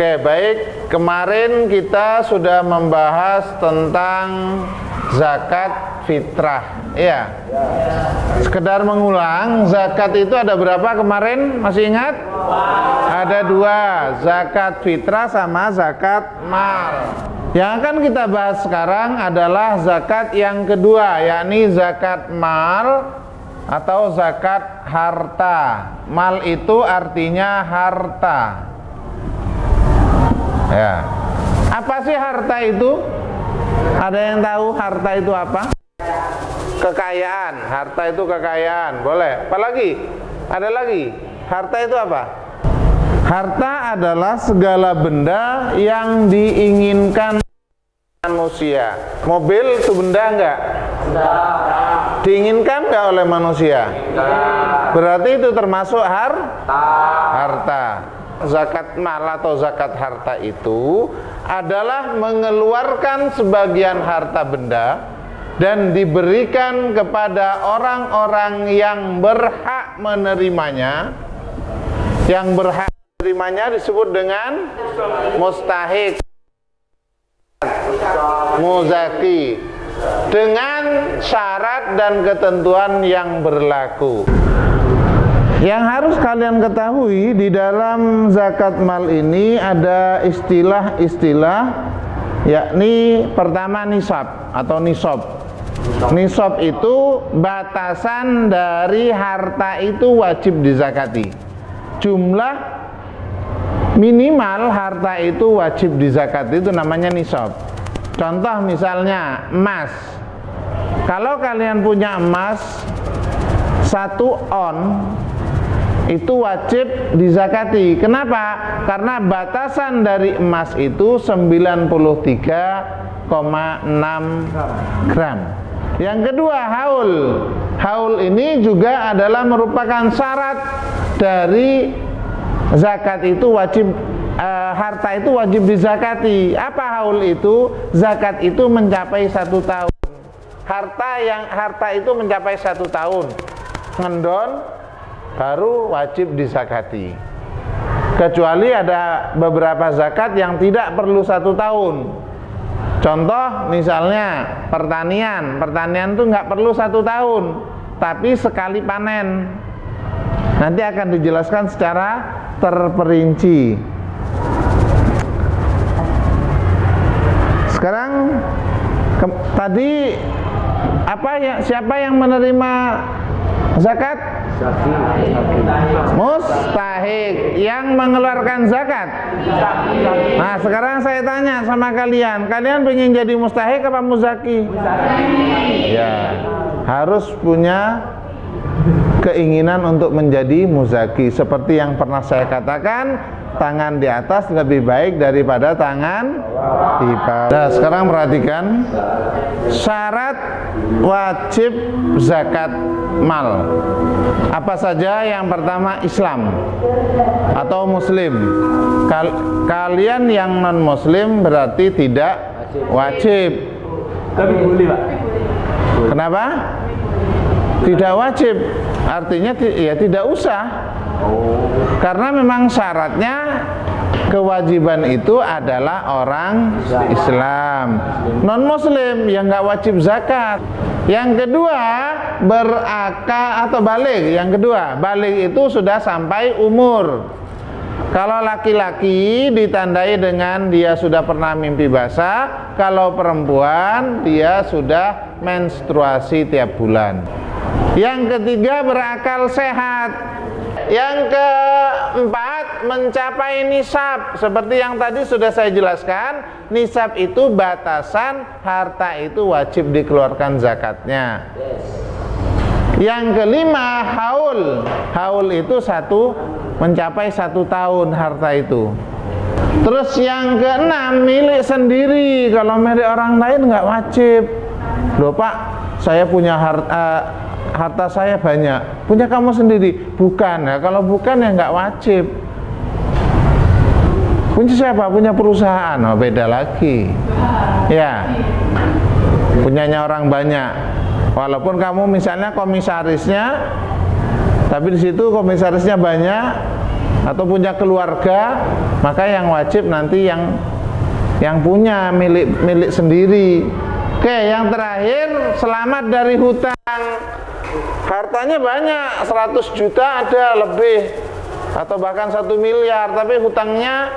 Oke, baik. Kemarin kita sudah membahas tentang zakat fitrah. Iya. Sekedar mengulang, zakat itu ada berapa kemarin? Masih ingat? Ada dua, zakat fitrah sama zakat mal. Yang akan kita bahas sekarang adalah zakat yang kedua, yakni zakat mal atau zakat harta. Mal itu artinya harta. Ya. Apa sih harta itu? Ada yang tahu harta itu apa? Kekayaan. Harta itu kekayaan. Boleh. Apa lagi? Ada lagi. Harta itu apa? Harta adalah segala benda yang diinginkan manusia. Mobil itu benda enggak? Diinginkan enggak oleh manusia? Berarti itu termasuk harta. Zakat mal atau zakat harta itu adalah mengeluarkan sebagian harta benda dan diberikan kepada orang-orang yang berhak menerimanya. Yang berhak menerimanya disebut dengan mustahik, muzaki, dengan syarat dan ketentuan yang berlaku. Yang harus kalian ketahui, di dalam zakat mal ini ada istilah-istilah, yakni pertama nisab atau nisob. Nisob itu batasan dari harta itu wajib dizakati. Jumlah minimal harta itu wajib dizakati itu namanya nisob. Contoh misalnya emas. Kalau kalian punya emas 1 on, itu wajib dizakati. Kenapa? Karena batasan dari emas itu 93,6 gram. Yang kedua, haul. Haul ini juga adalah merupakan syarat dari zakat itu wajib, harta itu wajib dizakati. Apa haul itu? Zakat itu mencapai 1 tahun. Harta itu mencapai 1 tahun. Ngendon baru wajib dizakati. Kecuali ada beberapa zakat yang tidak perlu 1 tahun. Contoh misalnya pertanian itu nggak perlu 1 tahun, tapi sekali panen. Nanti akan dijelaskan secara terperinci. Sekarang tadi siapa yang menerima zakat? Mustahik, yang mengeluarkan zakat. Nah, sekarang saya tanya sama kalian pengen jadi mustahik apa muzaki? Ya, harus punya keinginan untuk menjadi muzaki. Seperti yang pernah saya katakan, tangan di atas lebih baik daripada tangan di bawah. Nah, sekarang perhatikan syarat wajib zakat mal. Apa saja? Yang pertama Islam atau Muslim. Kalian yang non Muslim berarti tidak wajib. Tapi boleh, Pak. Kenapa? Tidak wajib. Artinya ya tidak usah. Karena memang syaratnya kewajiban itu adalah orang Islam. Non Muslim yang nggak wajib zakat. Yang kedua, berakal atau baligh. Yang kedua, baligh itu sudah sampai umur. Kalau laki-laki ditandai dengan dia sudah pernah mimpi basah. Kalau perempuan dia sudah menstruasi tiap bulan. Yang ketiga, berakal sehat. Yang keempat, mencapai nisab. Seperti yang tadi sudah saya jelaskan, nisab itu batasan harta itu wajib dikeluarkan zakatnya. Yang kelima, haul. Haul itu mencapai 1 tahun harta itu. Terus yang keenam, milik sendiri. Kalau milik orang lain nggak wajib. Loh Pak, saya punya harta saya banyak, punya kamu sendiri? Bukan. Nah, kalau bukan ya nggak wajib. Punya siapa? Punya perusahaan. Oh, beda lagi. Ya, punyanya orang banyak. Walaupun kamu misalnya komisarisnya, tapi di situ komisarisnya banyak, atau punya keluarga, maka yang wajib nanti yang punya milik sendiri. Oke, yang terakhir selamat dari hutang. Hartanya banyak, 100 juta ada lebih, atau bahkan 1 miliar, tapi hutangnya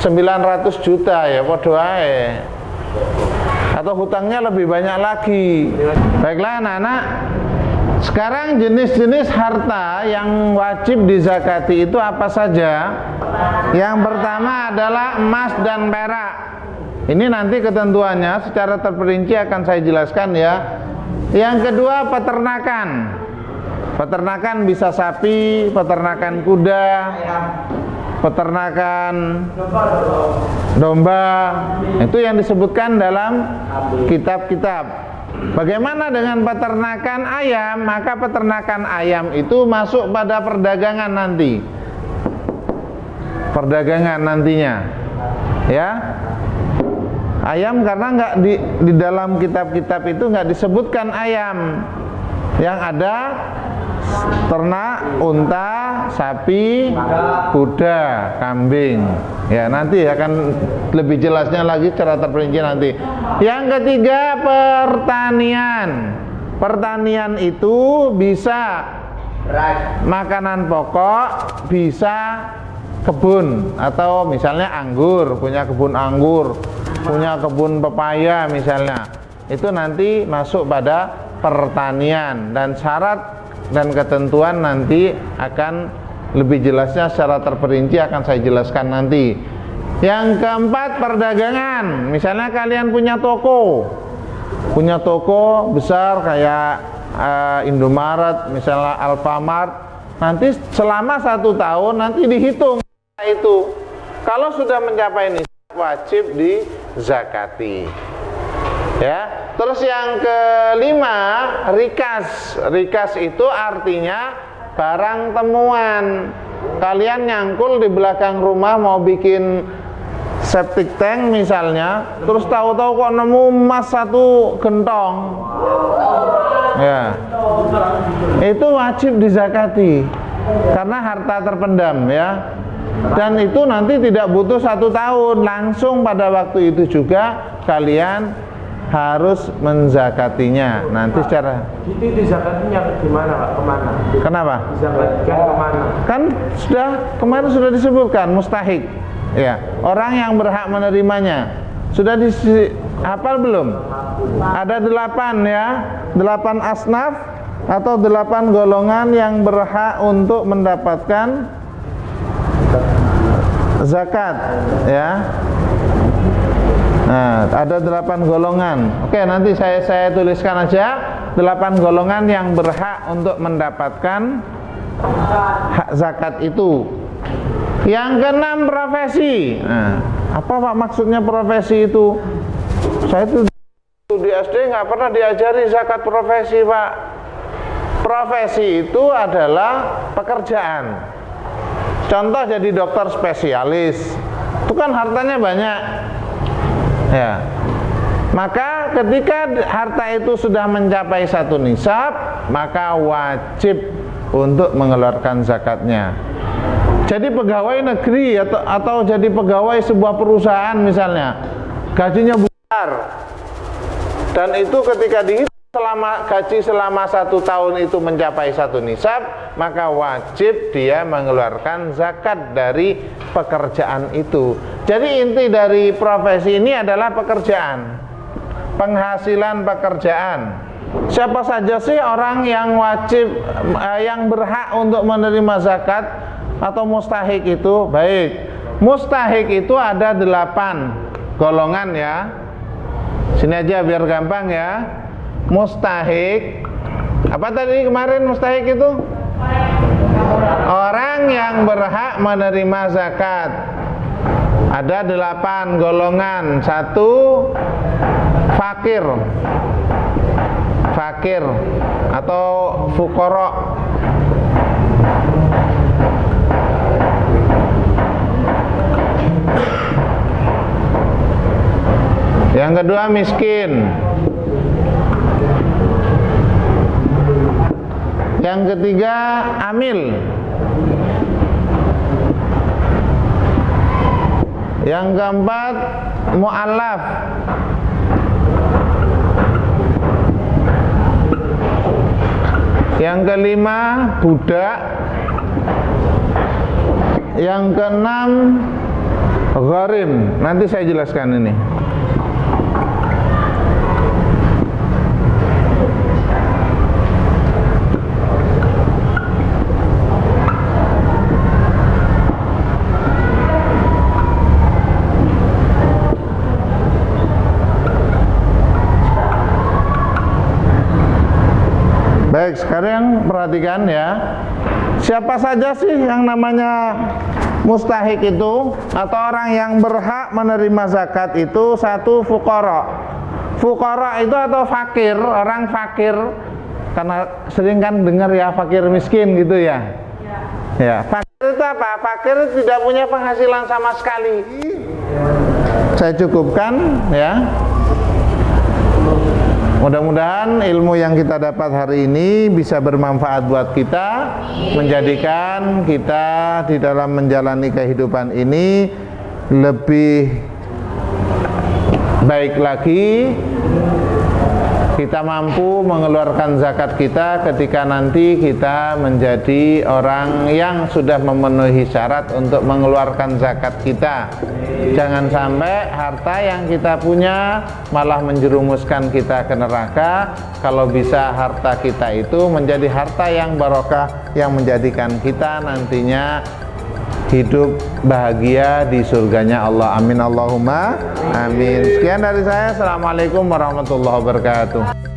900 juta, ya podo ae. Atau hutangnya lebih banyak lagi. Baiklah anak-anak, sekarang jenis-jenis harta yang wajib dizakati itu apa saja? Yang pertama adalah emas dan perak. Ini nanti ketentuannya secara terperinci akan saya jelaskan ya. Yang kedua, peternakan. Peternakan bisa sapi, peternakan kuda, peternakan domba. Itu yang disebutkan dalam kitab-kitab. Bagaimana dengan peternakan ayam? Maka peternakan ayam itu masuk pada perdagangan nanti. Perdagangan nantinya. Ya. Ayam karena nggak di dalam kitab-kitab itu nggak disebutkan ayam. Yang ada ternak, unta, sapi, kuda, kambing. Ya, nanti akan lebih jelasnya lagi secara terperinci nanti. Yang ketiga, pertanian. Pertanian itu bisa makanan pokok, bisa kebun, atau misalnya anggur, punya kebun anggur, punya kebun pepaya misalnya. Itu nanti masuk pada pertanian, dan syarat dan ketentuan nanti akan lebih jelasnya secara terperinci akan saya jelaskan nanti. Yang keempat, perdagangan. Misalnya kalian punya toko besar kayak Indomaret, misalnya Alfamart. Nanti selama 1 tahun nanti dihitung itu. Kalau sudah mencapai nisab, wajib dizakati. Ya. Terus yang kelima, rikas. Rikas itu artinya barang temuan. Kalian nyangkul di belakang rumah mau bikin septic tank misalnya, terus tahu-tahu kok nemu emas 1 gentong. Ya. Itu wajib dizakati karena harta terpendam, ya. Dan itu nanti tidak butuh 1 tahun, langsung pada waktu itu juga kalian harus menzakatinya. Nanti secara itu dizakatinya gimana Pak? Kemana? Kenapa? Dizakatkan kemana? Kan kemarin sudah disebutkan mustahik, ya, orang yang berhak menerimanya. Sudah hafal belum? Ada 8 ya, 8 asnaf atau 8 golongan yang berhak untuk mendapatkan zakat, ya. Nah, ada 8 golongan. Oke, nanti saya tuliskan aja 8 golongan yang berhak untuk mendapatkan hak zakat itu. Yang keenam, profesi. Nah, apa Pak maksudnya profesi itu? Saya itu di SD nggak pernah diajari zakat profesi, Pak. Profesi itu adalah pekerjaan. Contoh jadi dokter spesialis, itu kan hartanya banyak. Ya, maka ketika harta itu sudah mencapai 1 nisab, maka wajib untuk mengeluarkan zakatnya. Jadi pegawai negeri atau jadi pegawai sebuah perusahaan misalnya, gajinya besar, dan itu ketika dihitung gaji selama 1 tahun itu mencapai 1 nisab, maka wajib dia mengeluarkan zakat dari pekerjaan itu. Jadi inti dari profesi ini adalah pekerjaan, penghasilan pekerjaan. Siapa saja sih orang yang wajib, yang berhak untuk menerima zakat atau mustahik itu? Baik, mustahik itu ada 8 golongan ya. Sini aja biar gampang ya. Mustahik, apa tadi kemarin mustahik itu? Orang yang berhak menerima zakat. Ada 8 golongan. 1, fakir atau fuqara. Yang kedua, miskin. Yang ketiga, amil. Yang keempat, mu'allaf. Yang kelima, budak. Yang keenam, gharim. Nanti saya jelaskan ini. Baik, sekarang perhatikan ya. Siapa saja sih yang namanya mustahik itu atau orang yang berhak menerima zakat itu? Satu, fuqara. Fuqara itu atau fakir, orang fakir. Karena sering kan dengar ya fakir miskin gitu ya. Ya, fakir itu apa? Fakir tidak punya penghasilan sama sekali. Saya cukupkan ya. Mudah-mudahan ilmu yang kita dapat hari ini bisa bermanfaat buat kita, menjadikan kita di dalam menjalani kehidupan ini lebih baik lagi. Kita mampu mengeluarkan zakat kita ketika nanti kita menjadi orang yang sudah memenuhi syarat untuk mengeluarkan zakat kita. Jangan sampai harta yang kita punya malah menjerumuskan kita ke neraka. Kalau bisa harta kita itu menjadi harta yang barokah, yang menjadikan kita nantinya hidup bahagia di surganya Allah. Amin Allahumma amin. Sekian dari saya. Assalamualaikum warahmatullahi wabarakatuh.